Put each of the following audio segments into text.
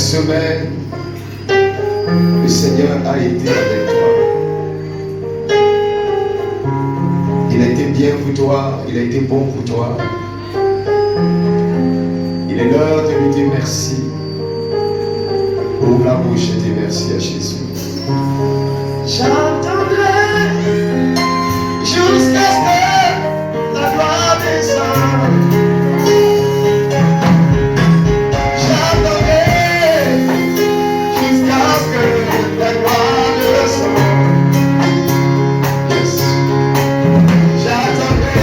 semaine, le Seigneur a été avec toi. Il a été bien pour toi, il a été bon pour toi. Il est l'heure de lui dire merci. Ouvre la bouche et dis merci à Jésus. J'attendrai jusqu'à ce que la gloire descende. J'attendrai jusqu'à ce que la gloire descende. Yes. J'attendrai.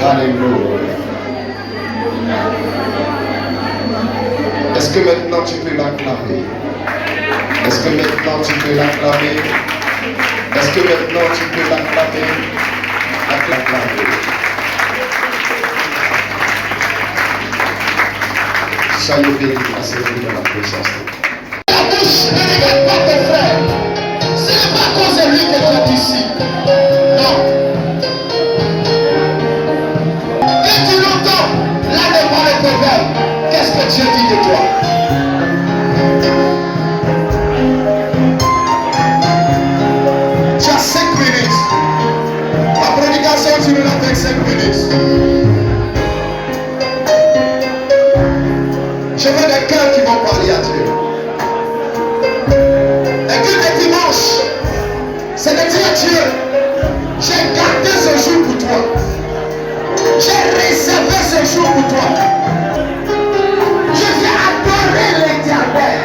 Alléluia. Est-ce que maintenant tu peux l'acclamer? Est-ce que maintenant tu peux l'acclamer? Est-ce que maintenant tu peux l'acclamer? Acclamer. Soyez bénis à ce jour dans la présence de Dieu. La bouche ne regarde pas tes frères. Ce n'est pas à cause de lui que tu es ici. Non. Et tu l'entends, là devant le proverbe, qu'est-ce que Dieu dit de toi? Tu as 5 minutes. La prédication, tu me l'as fait 5 minutes. Je veux des cœurs qui vont parler à Dieu. Et que le dimanche, c'est de dire à Dieu, j'ai gardé ce jour pour toi. J'ai réservé ce jour pour toi. Je viens adorer l'Éternel.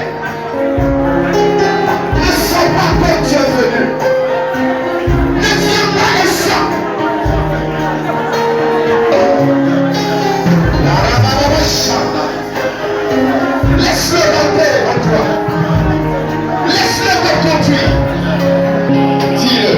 Ne sois pas comme Dieu est venu. Ne viens pas et chante. Laisse-le rentrer en toi. Laisse-le te conduire. Dis-le.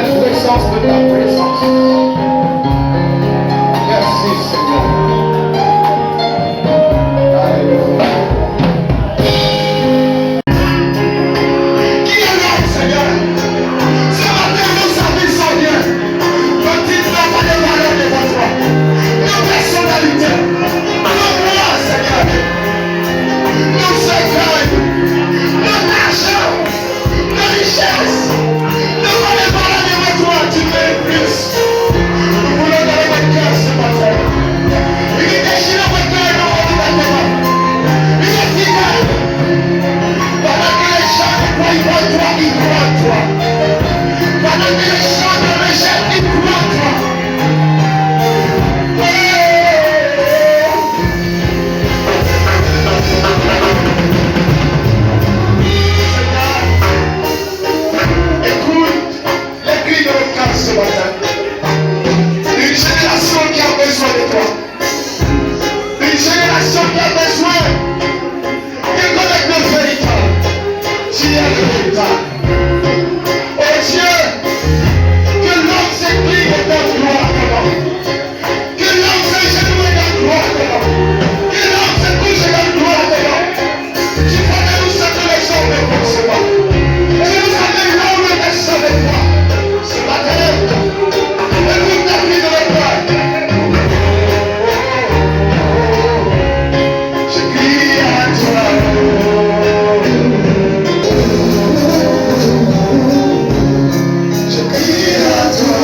puissance de ta présence. Merci Seigneur. Alléluia. Qui est l'homme, Seigneur? Ce matin, nos amis sont bien. Petit n'a pas de valeur devant toi. Nos personnalités, nos lois, Seigneur, nos secrets, notre argent, nos richesses, ne pas de valeur devant toi. Tu mets plus. Nous voulons donner votre cœur ce matin. Il est déchiré votre cœur et non ordinairement. Il est fidèle. Pendant que les gens ne croient pas en toi, ils croient en toi. Pendant que les gens te rejettent, ils croient en toi. Écoute les cris de notre cœur ce matin. Une génération qui a besoin de toi. Une génération qui a besoin de connaître le véritable. Tu es le véritable. Oh Dieu, que l'homme s'écrit et donne gloire à toi. Que l'homme s'agenouille et donne gloire à toi. Que l'homme se couche et donne gloire à toi. Tu fais de nous ce que les hommes ne pensent pas. Tu nous amènes là où le reste de toi. Ce matin, écoute la vie de notre Père. Je crie à toi. Je crie à toi.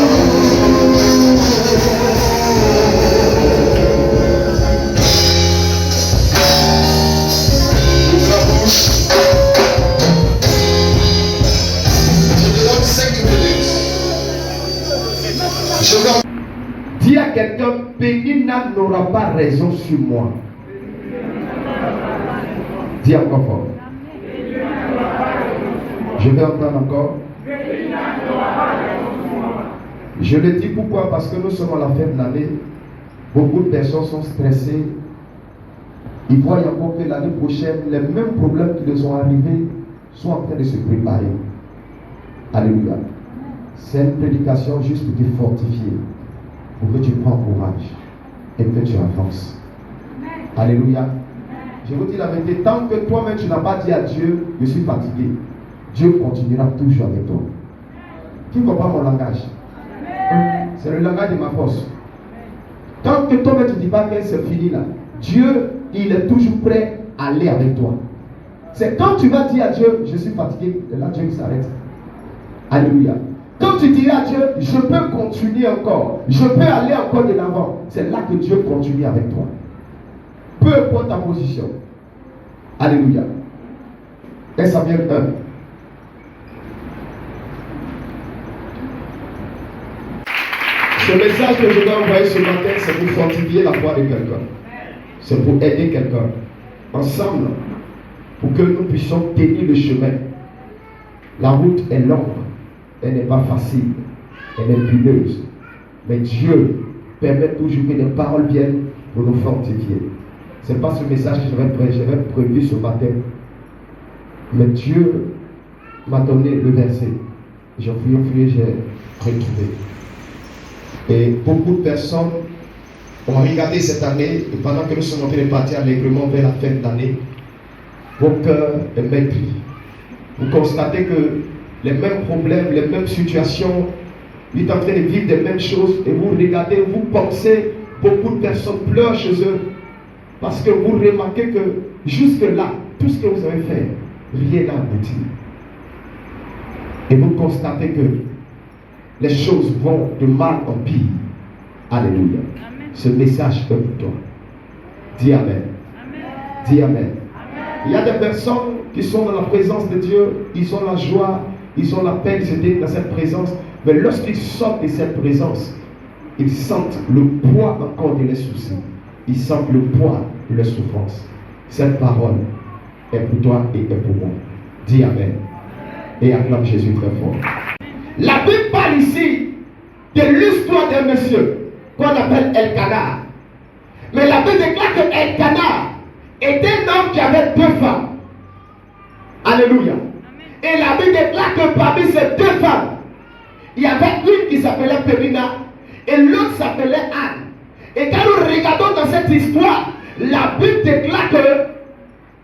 Ouvre la bouche. Je te donne 5 minutes. Je vais. Dis à quelqu'un, Pénina n'aura pas raison sur moi. Dis encore fort. Je vais entendre encore. Je le dis pourquoi? Parce que nous sommes à la fin de l'année. Beaucoup de personnes sont stressées. Ils voient encore que l'année prochaine, les mêmes problèmes qui les ont arrivés sont en train de se préparer. Alléluia. C'est une prédication juste pour te fortifier, pour que tu prends courage et que tu avances. Alléluia. Je vous dis la vérité, tant que toi-même tu n'as pas dit à Dieu, je suis fatigué, Dieu continuera toujours avec toi. Qui comprend mon langage? C'est le langage de ma force. Tant que toi-même tu ne dis pas que c'est fini là, Dieu, il est toujours prêt à aller avec toi. C'est quand tu vas dire à Dieu, je suis fatigué, et là Dieu s'arrête. Alléluia. Quand tu diras à Dieu, je peux continuer encore, je peux aller encore de l'avant, c'est là que Dieu continue avec toi. Peu importe ta position. Alléluia. Et ça vient d'un. Ce message que je vais envoyer ce matin, c'est pour fortifier la foi de quelqu'un. C'est pour aider quelqu'un. Ensemble, pour que nous puissions tenir le chemin. La route est longue. Elle n'est pas facile. Elle est pineuse. Mais Dieu permet toujours que des paroles viennent pour nous fortifier. Ce n'est pas ce message que j'avais prévu ce matin. Mais Dieu m'a donné le verset. J'ai fouillé, j'ai retrouvé. Et beaucoup de personnes ont regardé cette année, et pendant que nous sommes en train de partir allègrement vers la fin de l'année, vos cœurs est maigri. Vous constatez que les mêmes problèmes, les mêmes situations, vous êtes en train de vivre les mêmes choses, et vous regardez, vous pensez, beaucoup de personnes pleurent chez eux, parce que vous remarquez que jusque-là, tout ce que vous avez fait, rien n'a abouti. Et vous constatez que les choses vont de mal en pire. Alléluia. Amen. Ce message est pour toi. Dis Amen. Amen. Dis Amen. Amen. Il y a des personnes qui sont dans la présence de Dieu, ils ont la joie, ils ont la paix d'être dans cette présence, mais lorsqu'ils sortent de cette présence, ils sentent le poids encore de leurs soucis. Ils sentent le poids de leurs souffrances. Cette parole est pour toi et est pour moi. Dis Amen. Et acclame Jésus très fort. La Bible parle ici de l'histoire d'un monsieur qu'on appelle Elkanah. Mais la Bible déclare que Elkanah était un homme qui avait 2 femmes. Alléluia. Et la Bible déclare que parmi ces 2 femmes, il y avait une qui s'appelait Pénina et l'autre s'appelait Anne. Et quand nous regardons dans cette histoire, la Bible déclare que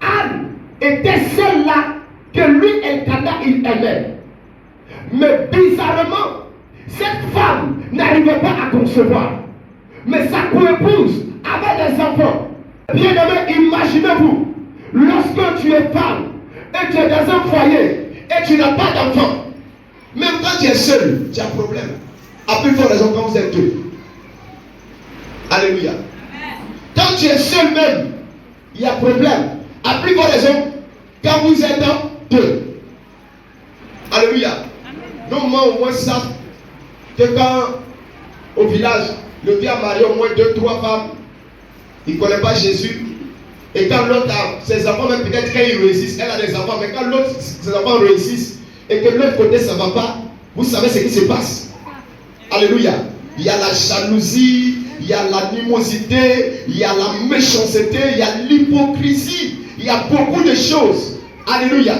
Anne était celle-là que lui, Elkana, il aimait. Mais bizarrement, cette femme n'arrivait pas à concevoir. Mais sa co-épouse avait des enfants. Bien aimé, imaginez-vous, lorsque tu es femme et tu es dans un foyer et tu n'as pas d'enfant, même quand tu es seul, tu as un problème. À plus forte raison quand vous êtes deux. Alléluia. Quand tu es seul même, il y a problème. À plus forte raison quand vous êtes deux. Alléluia. Nous, moi, au moins, ça, que quand au village, le vieux a marié au moins 2-3 femmes, il ne connaît pas Jésus. Et quand l'autre a ses enfants, même peut-être quand ils réussissent, elle a des enfants, mais quand l'autre, ses enfants réussissent, et que de l'autre côté ça ne va pas, vous savez ce qui se passe. Alléluia. Il y a la jalousie, il y a l'animosité, il y a la méchanceté, il y a l'hypocrisie, il y a beaucoup de choses. Alléluia.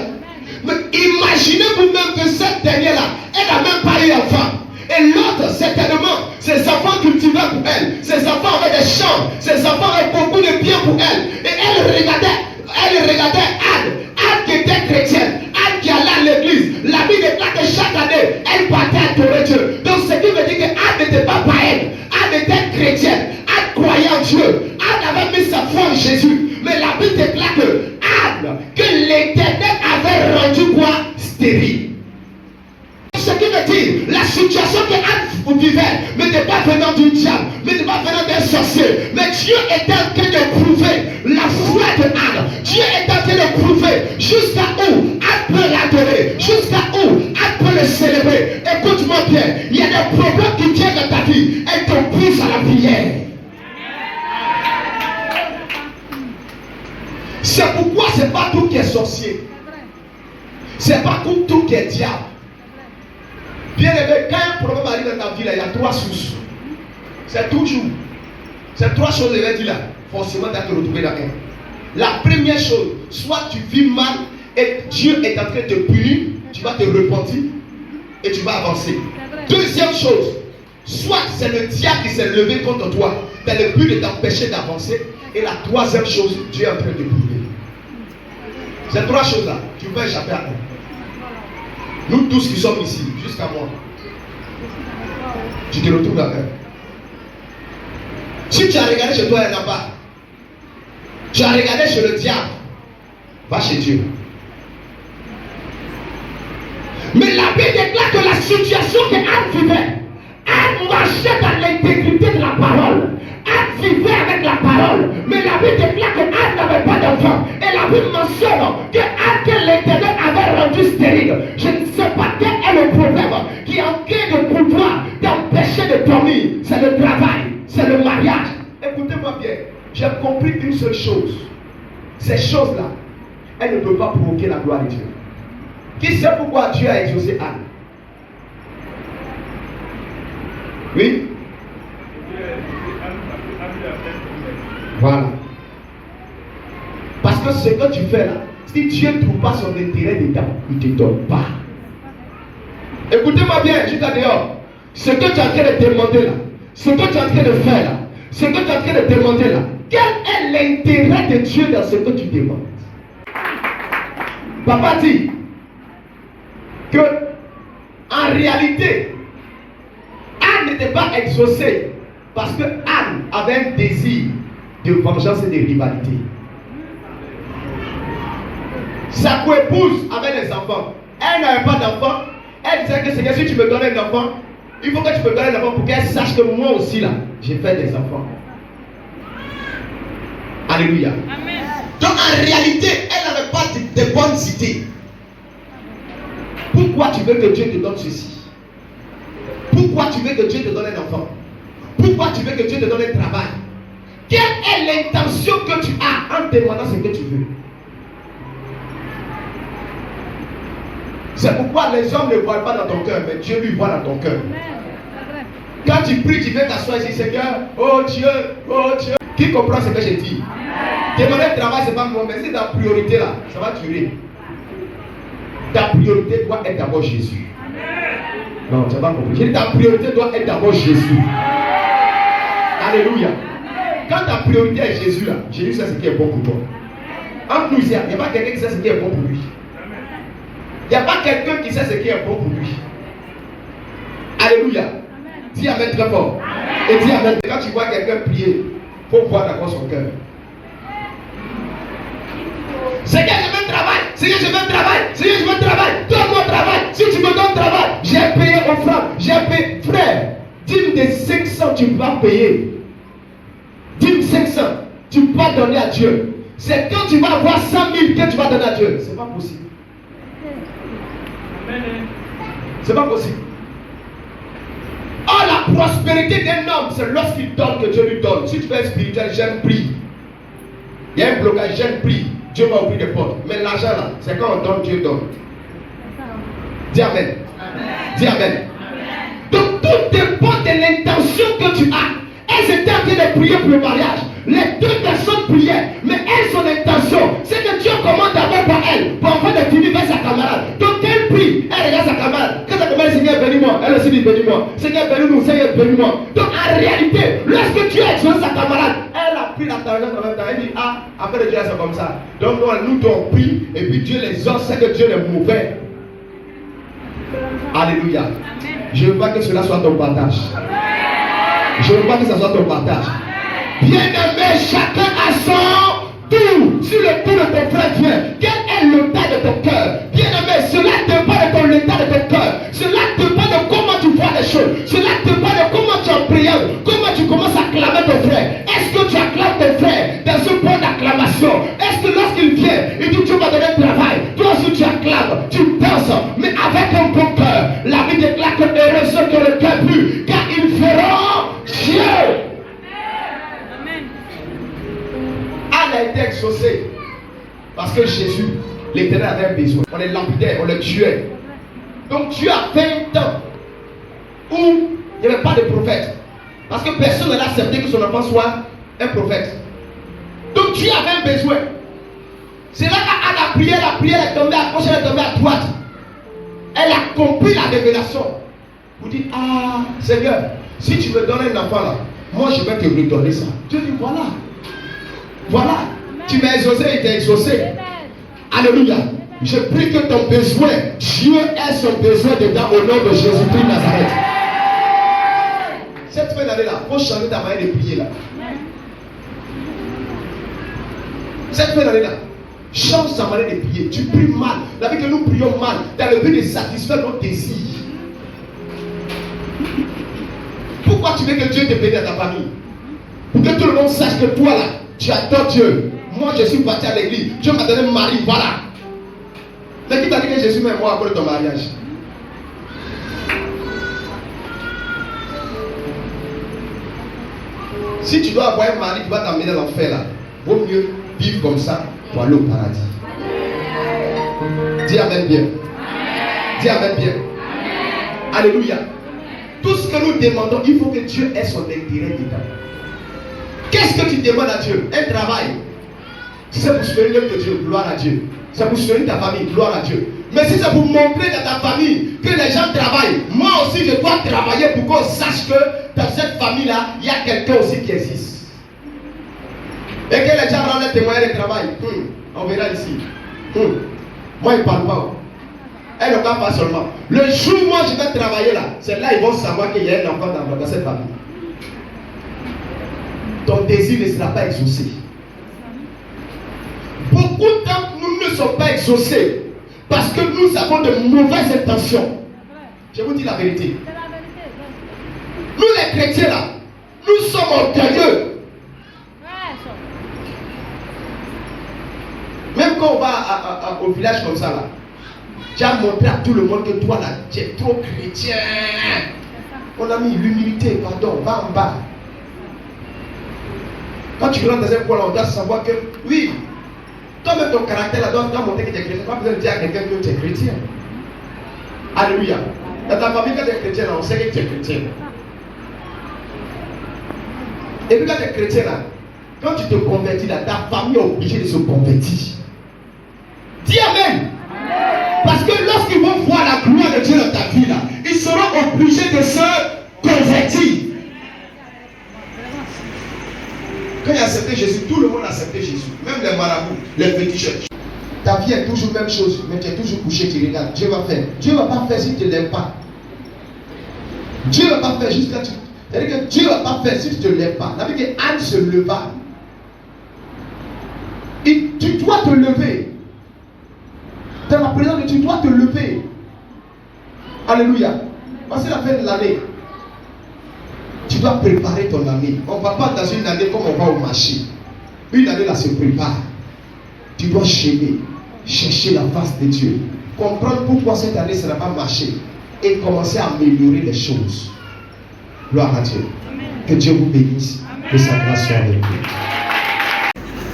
Mais imaginez vous-même que cette dernière-là, elle n'a même pas eu d'enfant. Et l'autre, certainement, ses enfants cultivaient pour elle. Ses enfants avaient des champs. Ses enfants avaient beaucoup de biens pour elle. Et elle regardait Anne. Anne qui était chrétienne. Anne qui allait à l'église. La Bible déclare que chaque année, elle partait adorer Dieu. Donc ce qui veut dire que Anne n'était pas païenne. Anne était chrétienne. Anne croyait en Dieu. Anne avait mis sa foi en Jésus. Mais la Bible déclare que Anne, que l'Éternel avait rendu quoi? Stérile. Ce qui veut dire, la situation que Anne vivait n'était pas venant du diable, n'était pas venant d'un sorcier, mais Dieu était en train de prouver la foi de Anne. Dieu est en train de prouver jusqu'à où Anne peut l'adorer, jusqu'à où Anne peut le célébrer. Écoute-moi bien, il y a des problèmes qui viennent dans ta vie, elle te pousse à la prière. C'est pourquoi c'est pas tout qui est sorcier, c'est pas tout qui est diable. Bien aimé, quand un problème arrive dans ta vie, là, il y a 3 sources. C'est toujours. Ces 3 choses, je vais dire là, forcément, tu vas te retrouver dans un. La première chose, soit tu vis mal et Dieu est en train de te punir, tu vas te repentir et tu vas avancer. Deuxième chose, soit c'est le diable qui s'est levé contre toi, dans le but de t'empêcher d'avancer. Et la troisième chose, Dieu est en train de prouver. Ces 3 choses-là, tu peux échapper à eux. Nous tous qui sommes ici, jusqu'à moi, tu te retrouves dans un. Si tu as regardé chez toi, il n'y en a pas. Tu as regardé chez le diable, va chez Dieu. Mais la Bible déclare que la situation que Anne vivait, Anne marchait dans l'intégrité de la parole. Anne vivait avec la parole. Mais la Bible déclare que Anne n'avait pas d'enfant. Et la Bible mentionne que Anne, que l'Éternel avait rendu stérile. Je ne sais pas quel est le problème qui est en train de pouvoir t'empêcher de dormir. C'est le travail, c'est le mariage. Écoutez-moi bien, j'ai compris une seule chose. Ces choses-là, elles ne peuvent pas provoquer la gloire de Dieu. Qui sait pourquoi Dieu a exaucé Anne? Oui? Voilà. Parce que ce que tu fais là, si Dieu ne trouve pas son intérêt dedans, il ne te donne pas. Écoutez-moi bien, juste là dehors. Ce que tu es en train de demander là, ce que tu es en train de faire là, ce que tu es en train de demander là, quel est l'intérêt de Dieu dans ce que tu demandes? Papa dit que en réalité, Anne n'était pas exaucée parce que Anne avait un désir de vengeance et de rivalité. Sa co-épouse avait des enfants. Elle n'avait pas d'enfants. Elle disait que Seigneur, si tu me donnes un enfant, il faut que tu me donnes un enfant pour qu'elle sache que moi aussi là, j'ai fait des enfants. Alléluia. Amen. Donc en réalité, elle n'avait pas de bonnes idées. Pourquoi tu veux que Dieu te donne ceci? Pourquoi tu veux que Dieu te donne un enfant? Pourquoi tu veux que Dieu te donne un travail? Quelle est l'intention que tu as en demandant ce que tu veux? C'est pourquoi les hommes ne voient pas dans ton cœur, mais Dieu lui voit dans ton cœur. Quand tu pries, tu viens t'asseoir ici, Seigneur, oh Dieu, oh Dieu. Qui comprend ce que je dis? Demander le travail, ce n'est pas moi, mais c'est ta priorité là, ça va durer. Ta priorité doit être d'abord Jésus. Non, tu n'as pas compris. J'ai dit ta priorité doit être d'abord Jésus. Alléluia. Quand ta priorité est Jésus là, Jésus sait ce qui est bon pour toi. Entre nous, il n'y a pas quelqu'un qui sait ce qui est bon pour lui. Il n'y a pas quelqu'un qui sait ce qui est bon pour lui. Alléluia. Dis amen très fort. Et dis amen. Quand tu vois quelqu'un prier, il faut voir d'abord son cœur. Seigneur, je veux travail. Seigneur, je veux travail. Seigneur, je veux travail. Donne-moi travail. Si tu me donnes travail, j'ai payé offrande. J'ai payé. Frère, dîme de 500, tu vas payer. Dîme 500, tu vas donner à Dieu. C'est quand tu vas avoir 100 000 que tu vas donner à Dieu. C'est pas possible. C'est pas possible. Oh, la prospérité d'un homme, c'est lorsqu'il donne que Dieu lui donne. Si tu veux être spirituel, j'aime prie. Il y a un blocage, j'aime prie. Dieu va ouvrir des portes. Mais l'argent là, c'est quand on donne, Dieu donne. Dis amen. Dis amen. Donc tout dépend de l'intention que tu as. Elles étaient en train de prier pour le mariage. Les deux personnes priaient. Mais elles, son intention, c'est que Dieu commande d'abord par elle. Pour enfin de finir vers sa camarade. Donc elle prie, elle regarde sa camarade. Quand sa camarade dit Seigneur bénis-moi, elle aussi dit bénis-moi. Seigneur bénis-nous, Seigneur bénis-moi. Donc en réalité, lorsque Dieu a exaucé sa camarade, elle a pris la tendance en même temps. Elle dit ah, après Dieu c'est comme ça. Donc nous on prie et puis Dieu les offre, c'est que Dieu est mauvais. Alléluia. Je veux pas que cela soit ton partage. Je veux pas que ça soit ton partage. Bien-aimé, chacun a son tour. Si le tour de ton frère vient, quel est l'état de ton cœur? Bien-aimé, cela dépend de l'état de ton cœur. Cela dépend de comment tu vois les choses. Cela dépend de comment tu es en prière. Comment tu commences à clamer ton frère. Est-ce que tu acclames ton frère dans ce point d'acclamation? Est-ce que lorsqu'il vient, il dit Dieu va donner le travail. Toi aussi tu acclames, tu danses, mais avec un bon cœur. La Bible déclare que heureux ceux que le cœur pur, car ils verront Dieu. Anne a été exaucée parce que Jésus, l'Éternel avait besoin. On les lapidait, on les tuait. Donc Dieu a fait un temps où il n'y avait pas de prophète. Parce que personne n'a accepté que son enfant soit un prophète. Donc Dieu avait un besoin. C'est là qu'Anne a prié, elle est tombée à gauche, elle est tombée à droite. Elle a compris la révélation. Vous dites, ah Seigneur, si tu me donnes un enfant là, moi je vais te redonner ça. Dieu dit, voilà. Voilà. Tu m'as exaucé, il t'a exaucé. Alléluia. Je prie que ton besoin, Dieu ait son besoin dedans au nom de Jésus-Christ de Nazareth. Cette fin d'année là, il faut changer ta manière de prier là. Cette fin d'année là, change ta manière de prier. Tu pries mal. La vie que nous prions mal, dans le but de satisfaire nos désirs. Pourquoi tu veux que Dieu te bénisse à ta famille? Pour que tout le monde sache que toi là, tu adores Dieu. Moi je suis parti à l'église. Dieu m'a donné un mari, voilà. Mais qui t'a dit que Jésus m'aime moi après ton mariage? Si tu dois avoir un mari qui va t'amener dans l'enfer là, vaut mieux vivre comme ça pour aller au paradis. Dis amen bien. Dis amen bien. Alléluia. Tout ce que nous demandons, il faut que Dieu ait son intérêt dedans. Qu'est-ce que tu demandes à Dieu? Un travail. C'est pour soutenir l'œuvre de Dieu, gloire à Dieu. C'est pour soutenir ta famille, gloire à Dieu. Mais si c'est pour montrer dans ta famille que les gens travaillent, moi aussi je dois travailler pour qu'on sache que dans cette famille-là, il y a quelqu'un aussi qui existe. Et que les gens rendent les témoignages de travail. On verra ici. Moi, ils ne parlent pas. Elle ne parle pas seulement. Le jour où moi je vais travailler là, c'est là ils vont savoir qu'il y a un enfant dans cette famille. Ton désir ne sera pas exaucé. Beaucoup d'entre nous ne sont pas exaucés parce que nous avons de mauvaises intentions. Je vous dis la vérité. Nous les chrétiens là, nous sommes orgueilleux. Même quand on va au village comme ça là, tu as montré à tout le monde que toi là, tu es trop chrétien. On a mis l'humilité, pardon, va en bas. Quand tu rentres dans un coin, on doit savoir que, oui, toi-même ton caractère là doit montrer que tu es chrétien. Pas besoin de dire à quelqu'un que tu es chrétien. Alléluia. Dans ta famille, quand tu es chrétien, là, on sait que tu es chrétien. Et puis quand tu es chrétien, là, quand tu te convertis, là, ta famille est obligée de se convertir. Dis amen. Parce que lorsqu'ils vont voir la gloire de Dieu dans ta vie, là, ils seront obligés de se convertir. Quand il a accepté Jésus, tout le monde a accepté Jésus. Même les marabouts, les féticheurs. Ta vie est toujours la même chose, mais tu es toujours couché, tu regardes. Dieu va faire. Dieu ne va pas faire si tu ne l'aimes pas. Dieu ne va pas faire juste quand tu... C'est-à-dire que Dieu ne va pas faire si tu ne l'aimes pas. C'est-à-dire que Anne se leva. Et tu dois te lever. Dans la présence de Dieu, tu dois te lever. Alléluia. Voici la fin de l'année. Tu dois préparer ton année. On ne va pas dans une année comme on va au marché. Une année là se prépare. Tu dois chercher la face de Dieu. Comprendre pourquoi cette année ça n'a pas marché. Et commencer à améliorer les choses. Gloire à Dieu. Que Dieu vous bénisse. Que sa grâce soit avec vous.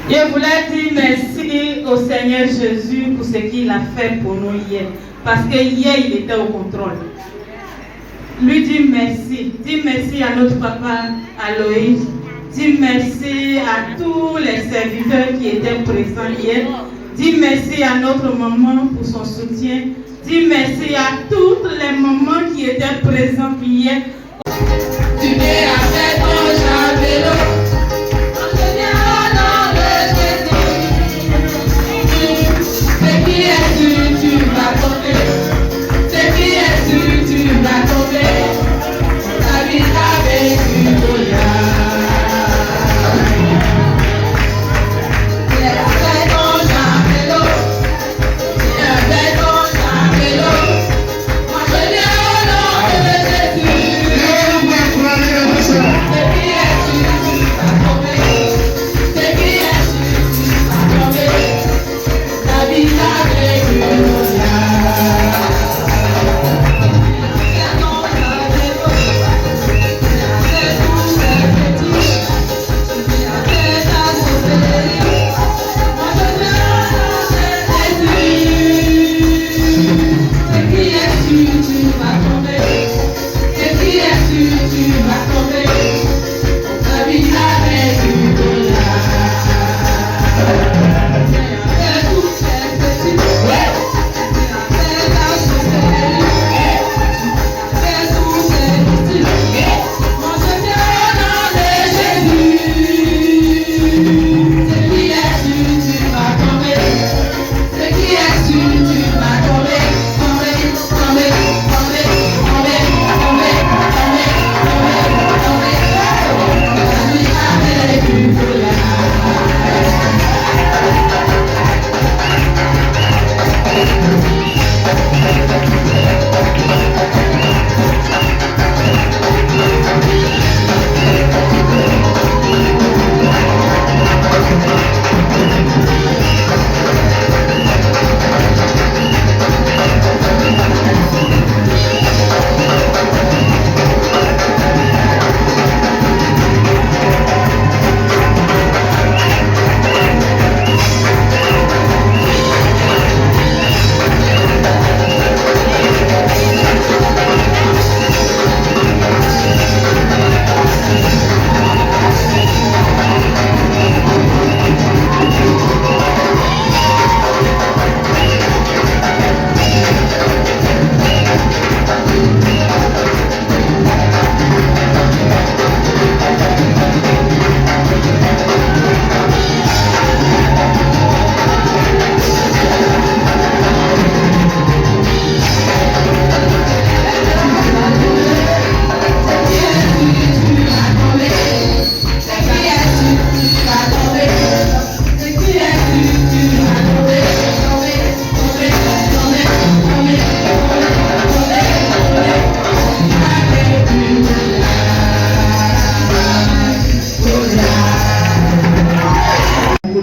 Je voulais dire merci au Seigneur Jésus pour ce qu'il a fait pour nous hier. Parce que hier, il était au contrôle. Lui dit merci. Dis merci à notre papa Aloïs. Dis merci à tous les serviteurs qui étaient présents hier. Dis merci à notre maman pour son soutien. Dis merci à toutes les mamans qui étaient présentes hier. Tu viens avec ton javelot. C'est qui est-tu, tu vas tomber. C'est qui est-tu, tu vas tomber. Ta vie avec du Goliath. Avec ton javelot. Avec ton javelot. Moi je viens au nom de Jésus. C'est qui est-tu, tu vas tomber. C'est qui est-tu, tu vas tomber. Ta vie avec du Goliath.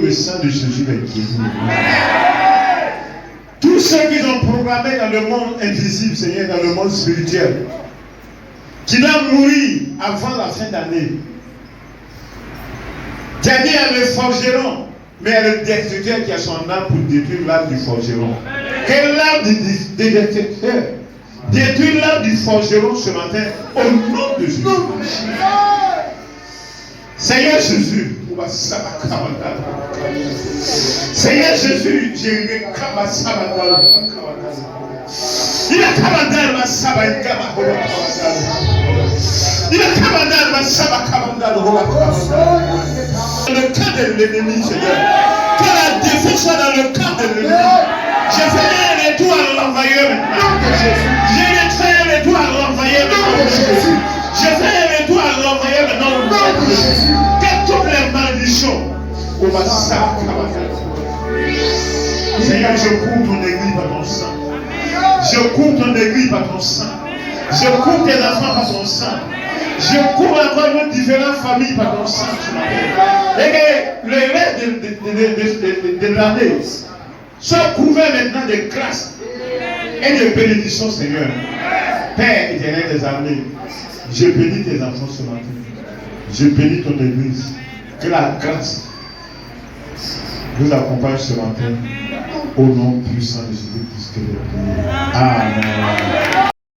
Le sang de Jésus est guéri. Tous ceux qui ont programmé dans le monde invisible, Seigneur, dans le monde spirituel, qui doivent mourir avant la fin d'année. Tu as dit à le forgeron, mais il y a le destructeur qui a son âme pour détruire l'âme du forgeron. Quelle âme du destructeur? Détruire l'âme du forgeron ce matin au nom de Jésus. Seigneur Jésus, Seigneur Jésus, j'ai réclamé ça. Il a le camp de l'ennemi, Seigneur. Que la défense soit dans le camp de l'ennemi. Je fais un retour à l'envoyeur maintenant. Je fais un retour à l'envoyeur maintenant. Je fais un retour à l'envoyeur maintenant. Que toutes les malédictions, Seigneur, je couvre ton église par ton sang. Je couvre ton église par ton sang. Je couvre tes enfants par ton sang. Je couvre encore nos différentes familles par ton sang. Et que le reste de l'année soit couvert maintenant de grâce et de bénédiction, Seigneur. Père éternel des armées, je bénis tes enfants ce matin. Je bénis ton église. Que la grâce nous accompagne ce matin. Au nom puissant de Jésus-Christ. Amen.